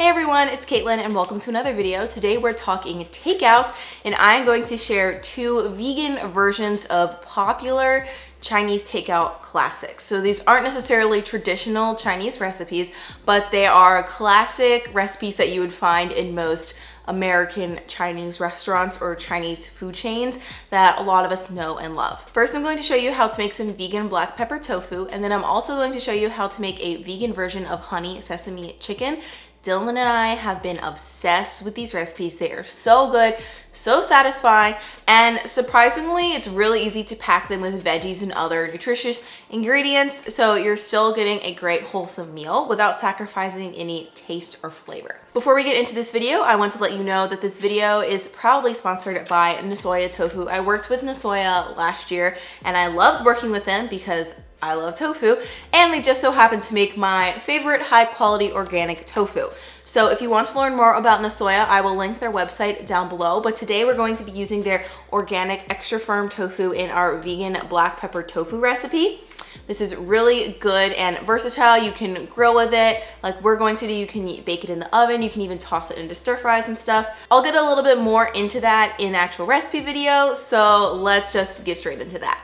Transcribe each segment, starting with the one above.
Hey everyone, it's Caitlin and welcome to another video. Today we're talking takeout and I'm going to share two vegan versions of popular Chinese takeout classics. So these aren't necessarily traditional Chinese recipes, but they are classic recipes that you would find in most American Chinese restaurants or Chinese food chains that a lot of us know and love. First, I'm going to show you how to make some vegan black pepper tofu, and then I'm also going to show you how to make a vegan version of honey sesame chicken. Dylan and I have been obsessed with these recipes. They are so good, so satisfying, and surprisingly, it's really easy to pack them with veggies and other nutritious ingredients, so you're still getting a great wholesome meal without sacrificing any taste or flavor. Before we get into this video, I want to let you know that this video is proudly sponsored by Nasoya Tofu. I worked with Nasoya last year, and I loved working with them because I love tofu, and they just so happen to make my favorite high quality organic tofu. So if you want to learn more about Nasoya, I will link their website down below, but today we're going to be using their organic extra firm tofu in our vegan black pepper tofu recipe. This is really good and versatile. You can grill with it like we're going to do. You can bake it in the oven. You can even toss it into stir fries and stuff. I'll get a little bit more into that in the actual recipe video, so let's just get straight into that.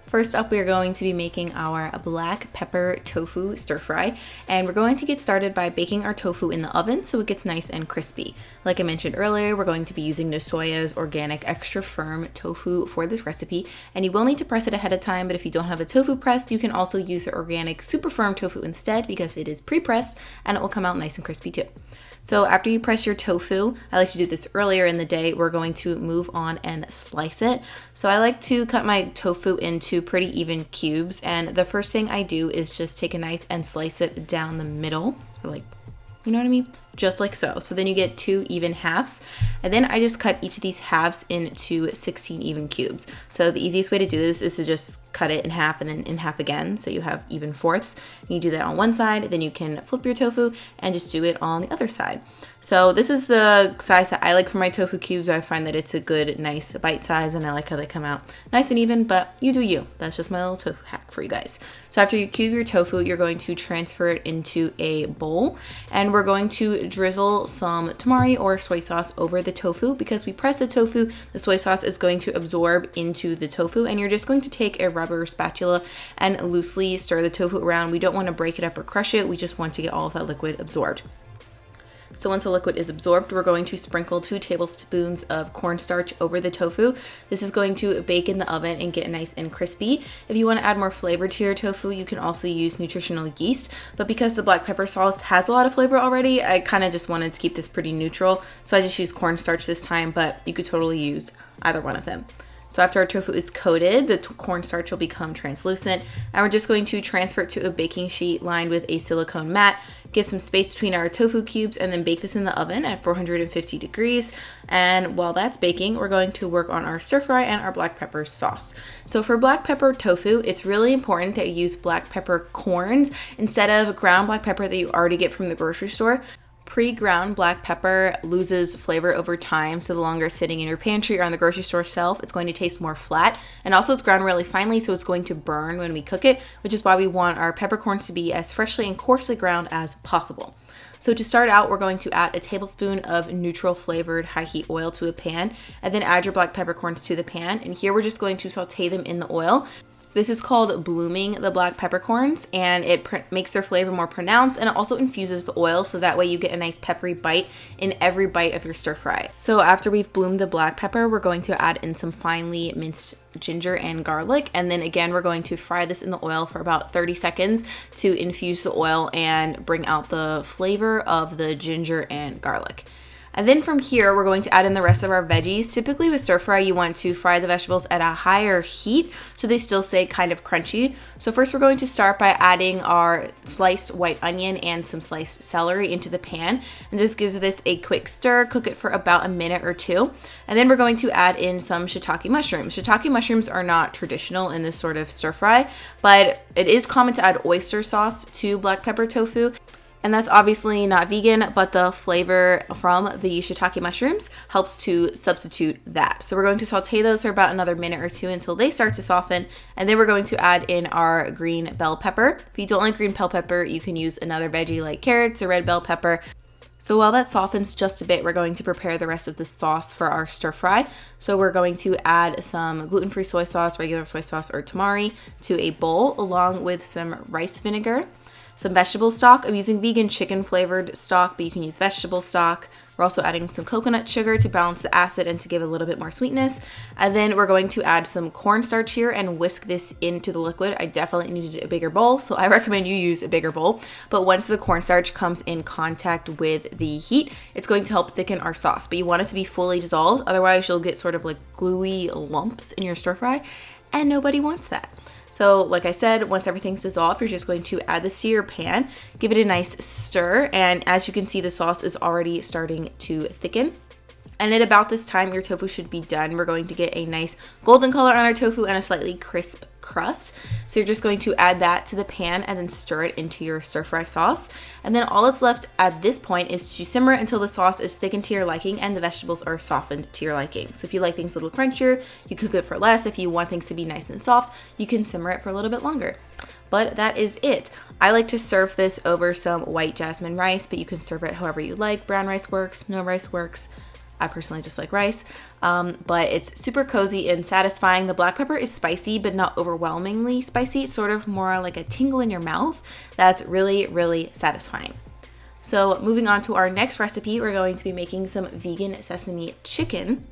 First up, we are going to be making our black pepper tofu stir fry, and we're going to get started by baking our tofu in the oven so it gets nice and crispy. Like I mentioned earlier, we're going to be using Nasoya's organic extra firm tofu for this recipe, and you will need to press it ahead of time, but if you don't have a tofu pressed, you can also use the organic super firm tofu instead because it is pre-pressed and it will come out nice and crispy too. So after you press your tofu, I like to do this earlier in the day, we're going to move on and slice it. So I like to cut my tofu into pretty even cubes, and the first thing I do is just take a knife and slice it down the middle, like, you know what I mean? Just like so. So then you get 2 even halves, and then I just cut each of these halves into 16 even cubes. So the easiest way to do this is to just cut it in half and then in half again, so you have even fourths. You do that on one side, then you can flip your tofu and just do it on the other side. So this is the size that I like for my tofu cubes. I find that it's a good, nice bite size, and I like how they come out nice and even, but you do you. That's just my little tofu hack for you guys. So after you cube your tofu, you're going to transfer it into a bowl, and we're going to drizzle some tamari or soy sauce over the tofu. Because we press the tofu, the soy sauce is going to absorb into the tofu, and you're just going to take a rubber spatula and loosely stir the tofu around. We don't want to break it up or crush it. We just want to get all of that liquid absorbed. So once the liquid is absorbed, we're going to sprinkle 2 tablespoons of cornstarch over the tofu. This is going to bake in the oven and get nice and crispy. If you want to add more flavor to your tofu, you can also use nutritional yeast. But because the black pepper sauce has a lot of flavor already, I kind of just wanted to keep this pretty neutral. So I just used cornstarch this time, but you could totally use either one of them. So after our tofu is coated, the cornstarch will become translucent, and we're just going to transfer it to a baking sheet lined with a silicone mat, give some space between our tofu cubes, and then bake this in the oven at 450 degrees. And while that's baking, we're going to work on our stir fry and our black pepper sauce. So for black pepper tofu, it's really important that you use black pepper corns instead of ground black pepper that you already get from the grocery store. Pre-ground black pepper loses flavor over time, so the longer it's sitting in your pantry or on the grocery store shelf, it's going to taste more flat, and also it's ground really finely, so it's going to burn when we cook it, which is why we want our peppercorns to be as freshly and coarsely ground as possible. So to start out, we're going to add a tablespoon of neutral flavored high heat oil to a pan, and then add your black peppercorns to the pan, and here we're just going to saute them in the oil. This is called blooming the black peppercorns, and it makes their flavor more pronounced, and it also infuses the oil, so that way you get a nice peppery bite in every bite of your stir fry. So after we've bloomed the black pepper, we're going to add in some finely minced ginger and garlic, and then again we're going to fry this in the oil for about 30 seconds to infuse the oil and bring out the flavor of the ginger and garlic. And then from here, we're going to add in the rest of our veggies. Typically with stir fry, you want to fry the vegetables at a higher heat so they still stay kind of crunchy. So first we're going to start by adding our sliced white onion and some sliced celery into the pan, and just gives this a quick stir, cook it for about a minute or 2. And then we're going to add in some shiitake mushrooms. Shiitake mushrooms are not traditional in this sort of stir fry, but it is common to add oyster sauce to black pepper tofu. And that's obviously not vegan, but the flavor from the shiitake mushrooms helps to substitute that. So we're going to saute those for about another minute or 2 until they start to soften. And then we're going to add in our green bell pepper. If you don't like green bell pepper, you can use another veggie like carrots or red bell pepper. So while that softens just a bit, we're going to prepare the rest of the sauce for our stir fry. So we're going to add some gluten-free soy sauce, regular soy sauce, or tamari to a bowl, along with some rice vinegar, some vegetable stock. I'm using vegan chicken flavored stock, but you can use vegetable stock. We're also adding some coconut sugar to balance the acid and to give a little bit more sweetness. And then we're going to add some cornstarch here and whisk this into the liquid. I definitely needed a bigger bowl, so I recommend you use a bigger bowl. But once the cornstarch comes in contact with the heat, it's going to help thicken our sauce. But you want it to be fully dissolved, otherwise you'll get sort of like gluey lumps in your stir fry, and nobody wants that. So like I said, once everything's dissolved, you're just going to add this to your pan, give it a nice stir, and as you can see, the sauce is already starting to thicken. And at about this time, your tofu should be done. We're going to get a nice golden color on our tofu and a slightly crisp crust. So you're just going to add that to the pan and then stir it into your stir fry sauce. And then all that's left at this point is to simmer until the sauce is thickened to your liking and the vegetables are softened to your liking. So if you like things a little crunchier, you cook it for less. If you want things to be nice and soft, you can simmer it for a little bit longer. But that is it. I like to serve this over some white jasmine rice, but you can serve it however you like. Brown rice works, no rice works. I personally just like rice, but it's super cozy and satisfying. The black pepper is spicy, but not overwhelmingly spicy. It's sort of more like a tingle in your mouth. That's really, really satisfying. So moving on to our next recipe, we're going to be making some vegan sesame chicken.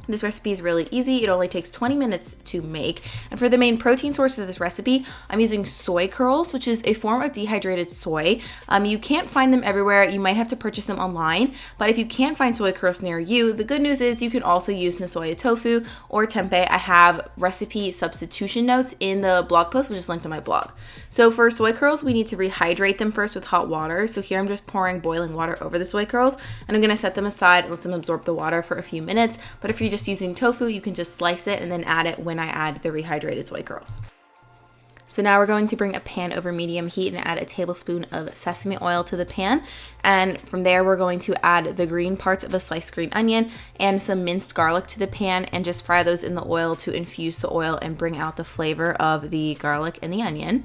This recipe is really easy. It only takes 20 minutes to make. And for the main protein source of this recipe, I'm using soy curls, which is a form of dehydrated soy. You can't find them everywhere. You might have to purchase them online. But if you can't find soy curls near you, the good news is you can also use Nasoya tofu or tempeh. I have recipe substitution notes in the blog post, which is linked on my blog. So for soy curls, we need to rehydrate them first with hot water. So here I'm just pouring boiling water over the soy curls, and I'm going to set them aside and let them absorb the water for a few minutes. But if you're just using tofu, you can just slice it and then add it when I add the rehydrated soy curls. So now we're going to bring a pan over medium heat and add a tablespoon of sesame oil to the pan. And from there, we're going to add the green parts of a sliced green onion and some minced garlic to the pan and just fry those in the oil to infuse the oil and bring out the flavor of the garlic and the onion.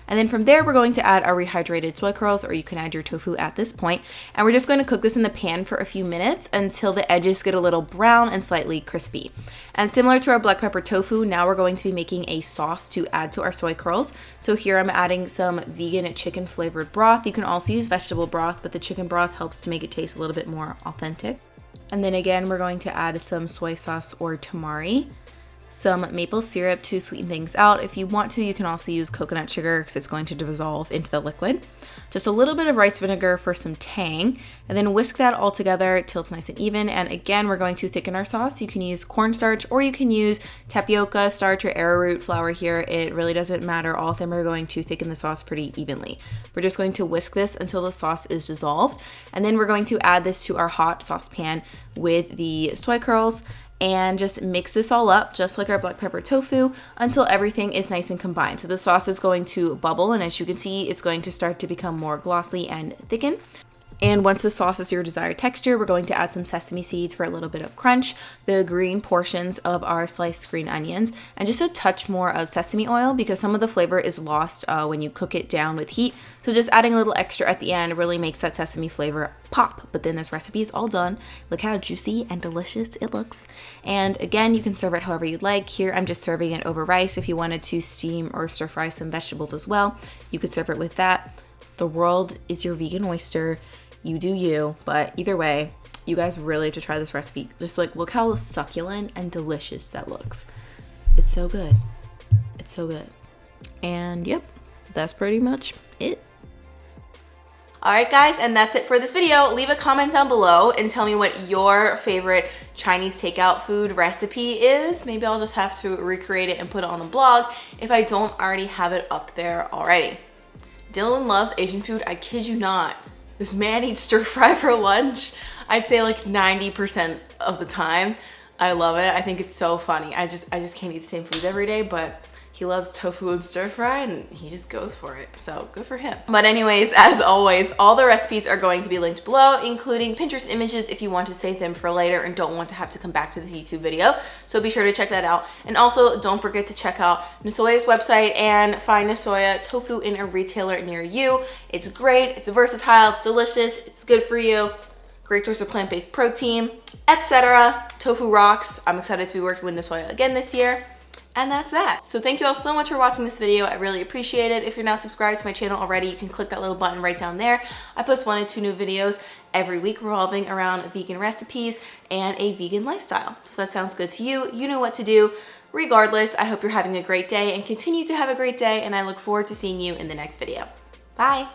And then from there, we're going to add our rehydrated soy curls, or you can add your tofu at this point. And we're just going to cook this in the pan for a few minutes until the edges get a little brown and slightly crispy. And similar to our black pepper tofu, now we're going to be making a sauce to add to our soy curls. So here I'm adding some vegan chicken flavored broth. You can also use vegetable broth, but the chicken broth helps to make it taste a little bit more authentic. And then again, we're going to add some soy sauce or tamari, some maple syrup to sweeten things out. If you want to, you can also use coconut sugar because it's going to dissolve into the liquid. Just a little bit of rice vinegar for some tang, and then whisk that all together till it's nice and even. And again, we're going to thicken our sauce. You can use cornstarch or you can use tapioca starch or arrowroot flour here. It really doesn't matter. All of them are going to thicken the sauce pretty evenly. We're just going to whisk this until the sauce is dissolved, and then we're going to add this to our hot saucepan with the soy curls and just mix this all up just like our black pepper tofu until everything is nice and combined. So the sauce is going to bubble, and as you can see, it's going to start to become more glossy and thicken. And once the sauce is your desired texture, we're going to add some sesame seeds for a little bit of crunch, the green portions of our sliced green onions, and just a touch more of sesame oil because some of the flavor is lost when you cook it down with heat. So just adding a little extra at the end really makes that sesame flavor pop. But then this recipe is all done. Look how juicy and delicious it looks. And again, you can serve it however you'd like. Here, I'm just serving it over rice. If you wanted to steam or stir fry some vegetables as well, you could serve it with that. The world is your vegan oyster. You do you, but either way, you guys really have to try this recipe. Just like, look how succulent and delicious that looks. It's so good. It's so good. And yep, that's pretty much it. Alright guys, and that's it for this video. Leave a comment down below and tell me what your favorite Chinese takeout food recipe is. Maybe I'll just have to recreate it and put it on the blog if I don't already have it up there already. Dylan loves Asian food, I kid you not. This man eats stir fry for lunch. I'd say like 90% of the time. I love it. I think it's so funny. I just can't eat the same food every day, but he loves tofu and stir fry and he just goes for it. So good for him. But anyways, as always, all the recipes are going to be linked below, including Pinterest images if you want to save them for later and don't want to have to come back to this YouTube video. So be sure to check that out. And also don't forget to check out Nasoya's website and find Nasoya tofu in a retailer near you. It's great, it's versatile, it's delicious, it's good for you. great source of plant-based protein, etc. Tofu rocks. I'm excited to be working with this oil again this year. And that's that. So thank you all so much for watching this video. I really appreciate it. If you're not subscribed to my channel already, you can click that little button right down there. I post 1 to 2 new videos every week revolving around vegan recipes and a vegan lifestyle. So if that sounds good to you, you know what to do. Regardless, I hope you're having a great day and continue to have a great day, and I look forward to seeing you in the next video. Bye.